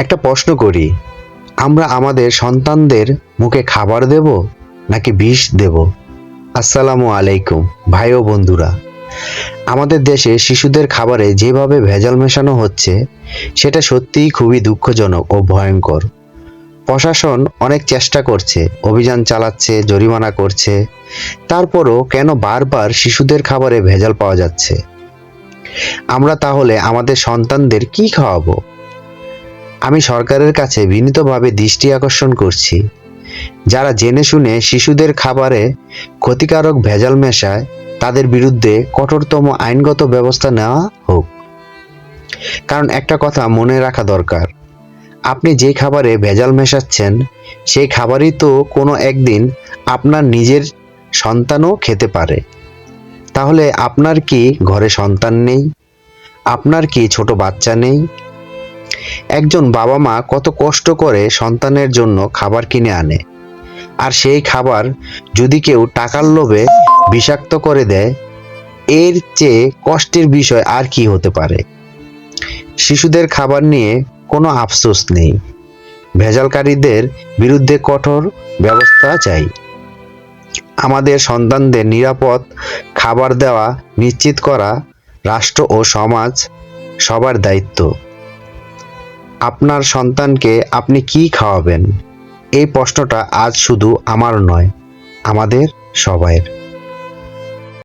একটা প্রশ্ন করি, আমরা আমাদের সন্তানদের মুখে খাবার দেব নাকি বিষ দেব? আসসালামু আলাইকুম ভাই ও বন্ধুরা। আমাদের দেশে শিশুদের খাবারে যেভাবে ভেজাল মেশানো হচ্ছে সেটা সত্যিই খুবই দুঃখজনক ও ভয়ঙ্কর। প্রশাসন অনেক চেষ্টা করছে, অভিযান চালাচ্ছে, জরিমানা করছে, তারপরও কেন বারবার শিশুদের খাবারে ভেজাল পাওয়া যাচ্ছে? আমরা তাহলে আমাদের সন্তানদের কি খাওয়াবো? আমি সরকারের কাছে বিনীতভাবে দৃষ্টি আকর্ষণ করছি, যারা জেনে শুনে শিশুদের খাবারে ক্ষতিকারক ভেজাল মেশায় তাদের বিরুদ্ধে কঠোরতম আইনগত ব্যবস্থা নেওয়া হোক। কারণ একটা কথা মনে রাখা দরকার, আপনি যে খাবারে ভেজাল মেশাচ্ছেন সেই খাবারই তো কোনো একদিন আপনার নিজের সন্তানও খেতে পারে। তাহলে আপনার কি ঘরে সন্তান নেই? আপনার কি ছোট বাচ্চা নেই? একজন বাবা মা কত কষ্ট করে সন্তানের জন্য খাবার কিনে আনে, আর সেই খাবার যদি কেউ টাকার লোভে বিষাক্ত করে দেয়, এর চেয়ে কষ্টের বিষয় আর কি হতে পারে? শিশুদের খাবার নিয়ে কোনো আফসোস নেই, ভেজালকারীদের বিরুদ্ধে কঠোর ব্যবস্থা চাই। আমাদের সন্তানদের নিরাপদ খাবার দেওয়া নিশ্চিত করা রাষ্ট্র ও সমাজ সবার দায়িত্ব। আপনার সন্তানকে আপনি কি খাওয়াবেন? এই প্রশ্নটা আজ শুধু আমার নয়, আমাদের সবাইয়ের।